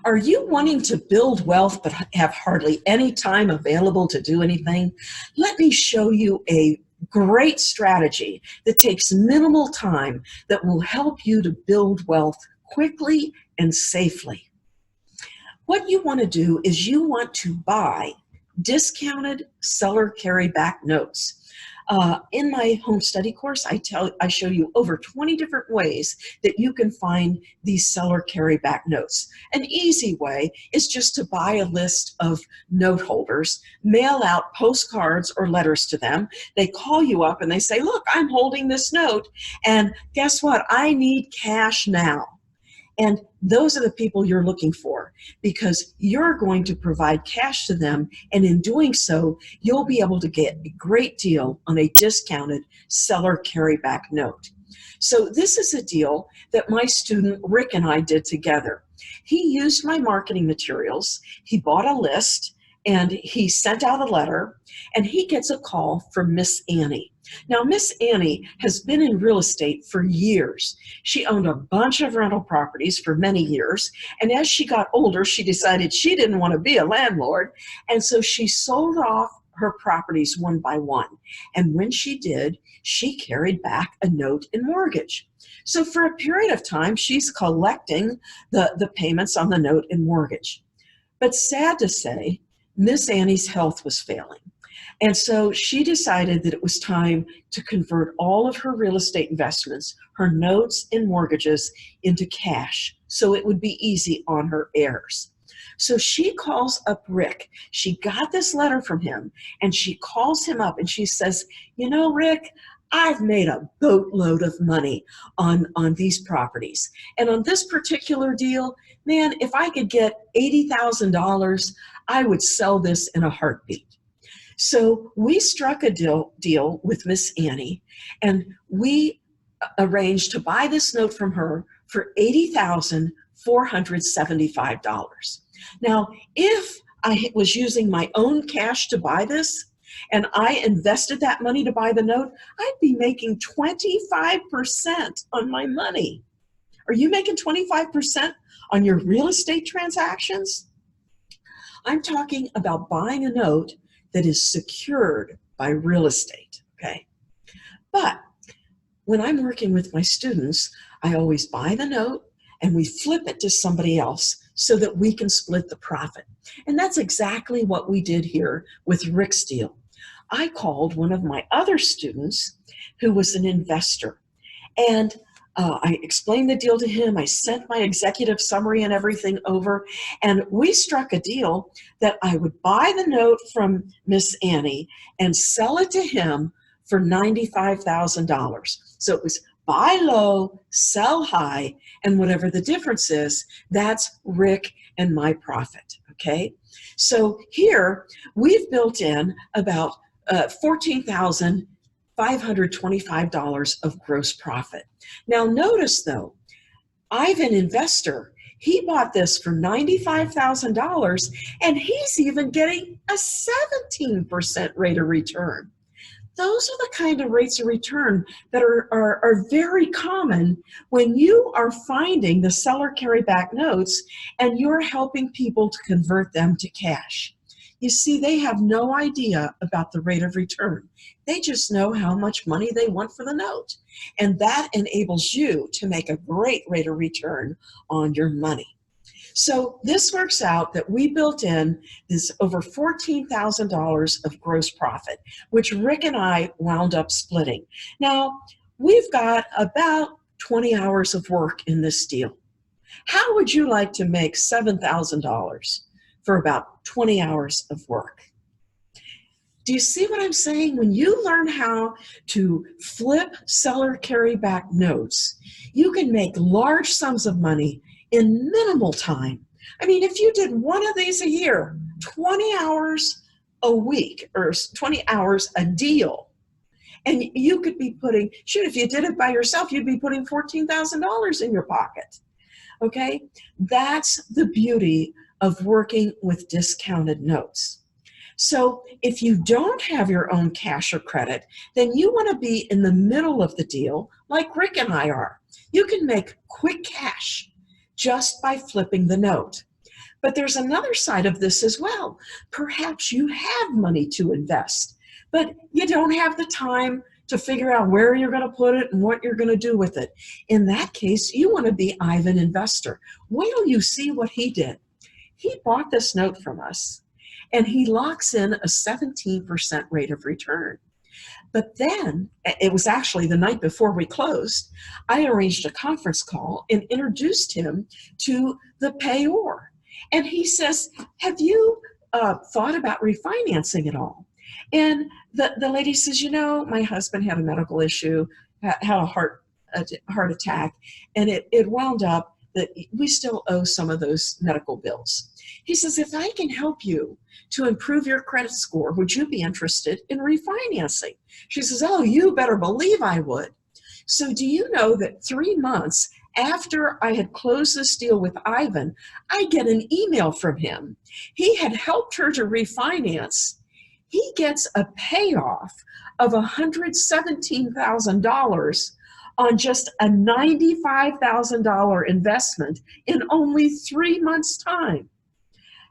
Are you wanting to build wealth but have hardly any time available to do anything? Let me show you a great strategy that takes minimal time that will help you to build wealth quickly and safely. What you want to do is you want to buy discounted seller carryback notes. In my home study course, I show you over 20 different ways that you can find these seller carryback notes. An easy way is just to buy a list of note holders, mail out postcards or letters to them. They call you up and they say, look, I'm holding this note, and guess what? I need cash now. And those are the people you're looking for, because you're going to provide cash to them, and in doing so, you'll be able to get a great deal on a discounted seller carryback note. So this is a deal that my student Rick and I did together. He used my marketing materials, he bought a list, and he sent out a letter, and he gets a call from Miss Annie. Now, Miss Annie has been in real estate for years. She owned a bunch of rental properties for many years, and as she got older, she decided she didn't want to be a landlord, and so she sold off her properties one by one. And when she did, she carried back a note and mortgage. So for a period of time, she's collecting the payments on the note and mortgage. But sad to say, Miss Annie's health was failing. And so she decided that it was time to convert all of her real estate investments, her notes and mortgages, into cash so it would be easy on her heirs. So she calls up Rick. She got this letter from him, and she calls him up and she says, you know, Rick, I've made a boatload of money on these properties. And on this particular deal, man, if I could get $80,000, I would sell this in a heartbeat. So we struck a deal with Miss Annie, and we arranged to buy this note from her for $80,475. Now, if I was using my own cash to buy this, and I invested that money to buy the note, I'd be making 25% on my money. Are you making 25% on your real estate transactions? I'm talking about buying a note that is secured by real estate, okay? But when I'm working with my students, I always buy the note and we flip it to somebody else so that we can split the profit. And that's exactly what we did here with Rick's deal. I called one of my other students who was an investor, and I explained the deal to him. I sent my executive summary and everything over, and we struck a deal that I would buy the note from Miss Annie and sell it to him for $95,000. So it was buy low, sell high, and whatever the difference is, that's Rick and my profit, okay? So here, we've built in about $14,525 of gross profit. Now notice though, Ivan Investor, he bought this for $95,000, and he's even getting a 17% rate of return. Those are the kind of rates of return that are very common when you are finding the seller carryback notes and you're helping people to convert them to cash. You see, they have no idea about the rate of return. They just know how much money they want for the note. And that enables you to make a great rate of return on your money. So this works out that we built in this over $14,000 of gross profit, which Rick and I wound up splitting. Now, we've got about 20 hours of work in this deal. How would you like to make $7,000 for about 20 hours of work? Do you see what I'm saying? When you learn how to flip seller carryback notes, you can make large sums of money in minimal time. I mean, if you did one of these a year, 20 hours a week or 20 hours a deal, and you could be putting, shoot, if you did it by yourself, you'd be putting $14,000 in your pocket, okay? That's the beauty of working with discounted notes. So if you don't have your own cash or credit, then you want to be in the middle of the deal like Rick and I are. You can make quick cash just by flipping the note. But there's another side of this as well. Perhaps you have money to invest, but you don't have the time to figure out where you're going to put it and what you're going to do with it. In that case, you want to be Ivan Investor. Wait till you see what he did. He bought this note from us, and he locks in a 17% rate of return. But then, it was actually the night before we closed, I arranged a conference call and introduced him to the payor. And he says, have you thought about refinancing at all? And the lady says, my husband had a medical issue, had a heart attack, and it wound up that we still owe some of those medical bills. He says, if I can help you to improve your credit score, would you be interested in refinancing? She says, oh, you better believe I would. So do you know that 3 months after I had closed this deal with Ivan, I get an email from him. He had helped her to refinance. He gets a payoff of $117,000 on just a $95,000 investment in only 3 months' time.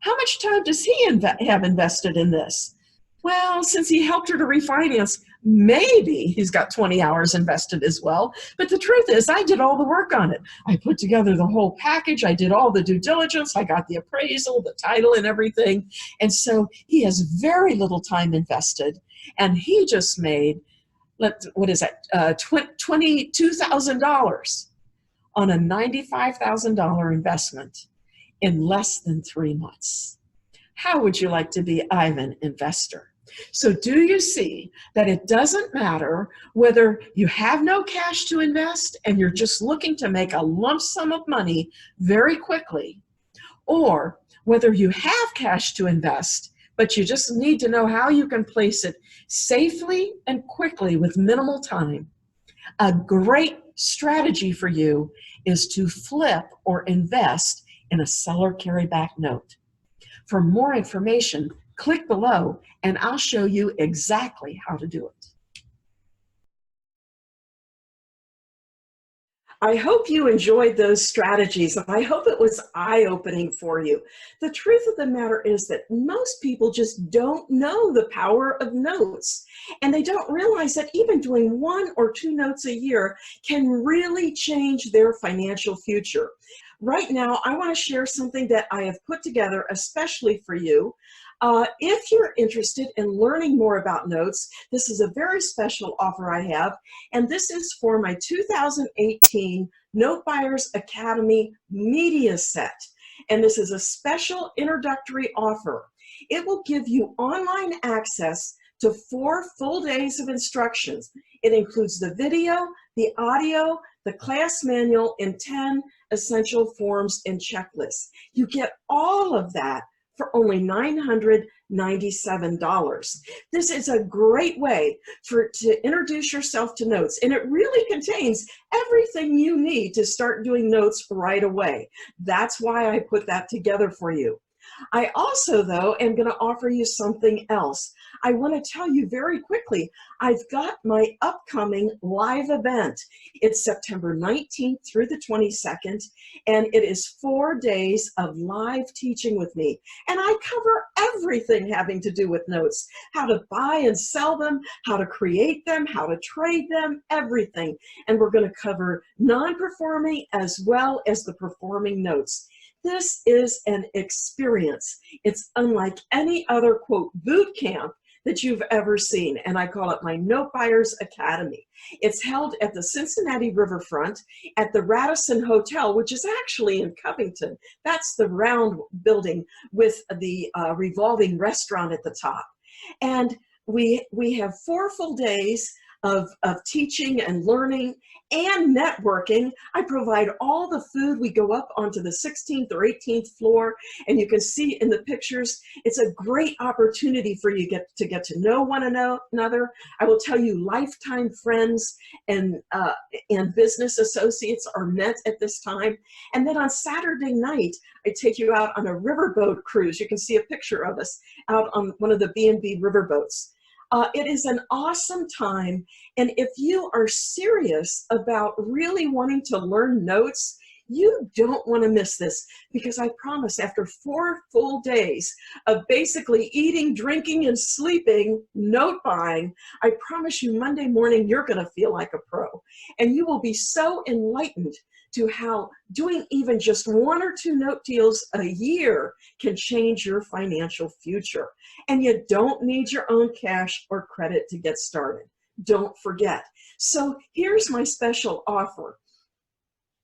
How much time does he have invested in this? Well, since he helped her to refinance, maybe he's got 20 hours invested as well. But the truth is, I did all the work on it. I put together the whole package. I did all the due diligence. I got the appraisal, the title, and everything. And so he has very little time invested. And he just made, $22,000 on a $95,000 investment in less than 3 months. How would you like to be Ivan Investor? So do you see that it doesn't matter whether you have no cash to invest and you're just looking to make a lump sum of money very quickly, or whether you have cash to invest, but you just need to know how you can place it safely and quickly with minimal time. A great strategy for you is to flip or invest in a seller carryback note. For more information, click below and I'll show you exactly how to do it. I hope you enjoyed those strategies, and I hope it was eye-opening for you. The truth of the matter is that most people just don't know the power of notes, and they don't realize that even doing 1 or 2 notes a year can really change their financial future. Right now, I want to share something that I have put together especially for you. If you're interested in learning more about notes, this is a very special offer I have, and this is for my 2018 Note Buyers Academy Media Set. And this is a special introductory offer. It will give you online access to 4 full days of instructions. It includes the video, the audio, the class manual, and 10 essential forms and checklists. You get all of that for only $997. This is a great way to introduce yourself to notes, and it really contains everything you need to start doing notes right away. That's why I put that together for you. I also, though, am going to offer you something else. I want to tell you very quickly, I've got my upcoming live event. It's September 19th through the 22nd, and it is 4 days of live teaching with me. And I cover everything having to do with notes, how to buy and sell them, how to create them, how to trade them, everything. And we're going to cover non-performing as well as the performing notes. This is an experience. It's unlike any other, quote, boot camp that you've ever seen, and I call it my Note Buyers Academy. It's held at the Cincinnati Riverfront at the Radisson Hotel, which is actually in Covington. That's the round building with the revolving restaurant at the top. And we have 4 full days of teaching and learning and networking. I provide all the food. We go up onto the 16th or 18th floor, and you can see in the pictures, it's a great opportunity for you to get to know one another. I will tell you, lifetime friends and business associates are met at this time. And then on Saturday night, I take you out on a riverboat cruise. You can see a picture of us out on one of the B&B riverboats. It is an awesome time, and if you are serious about really wanting to learn notes, You don't want to miss this, because I promise after 4 full days of basically eating, drinking, and sleeping, note buying, I promise you Monday morning you're going to feel like a pro. And you will be so enlightened to how doing even just 1 or 2 note deals a year can change your financial future. And you don't need your own cash or credit to get started. Don't forget. So here's my special offer.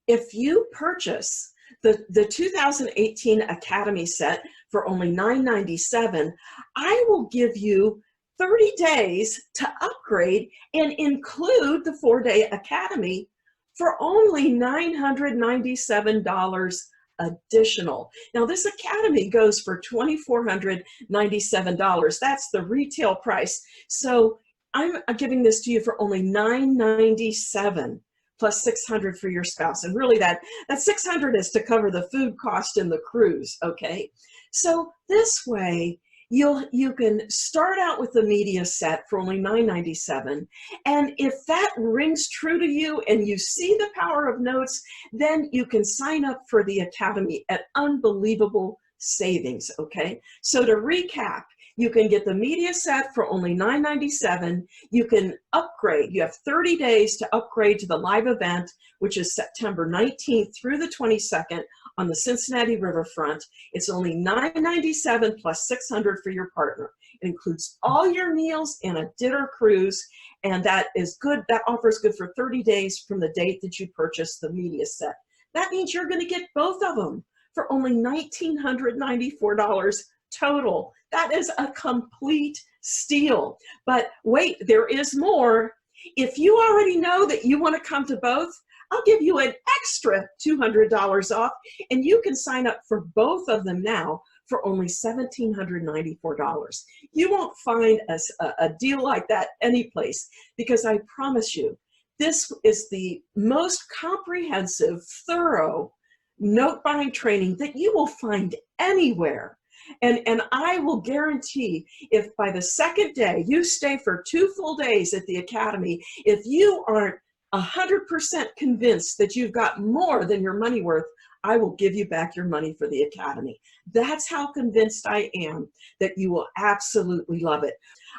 If you purchase the 2018 Academy set for only $9.97, I will give you 30 days to upgrade and include the 4-day Academy for only $997 additional. Now this Academy goes for $2,497. That's the retail price. So I'm giving this to you for only $997 plus $600 for your spouse. And really that $600 is to cover the food cost and the cruise, okay? So this way, you can start out with the media set for only $997, and if that rings true to you and you see the power of notes, then you can sign up for the Academy at unbelievable savings, okay? So to recap, you can get the media set for only $997. You can upgrade. You have 30 days to upgrade to the live event, which is September 19th through the 22nd on the Cincinnati Riverfront. It's only $997 plus $600 for your partner. It includes all your meals and a dinner cruise, and that is good. That offer is good for 30 days from the date that you purchase the media set. That means you're going to get both of them for only $1,994 total. That is a complete steal. But wait, there is more. If you already know that you want to come to both, I'll give you an extra $200 off, and you can sign up for both of them now for only $1,794. You won't find a deal like that anyplace, because I promise you, this is the most comprehensive, thorough note buying training that you will find anywhere. And I will guarantee, if by the second day you stay for 2 full days at the Academy, if you aren't 100% convinced that you've got more than your money worth, I will give you back your money for the Academy. That's how convinced I am that you will absolutely love it.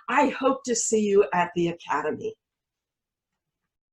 I hope to see you at the Academy.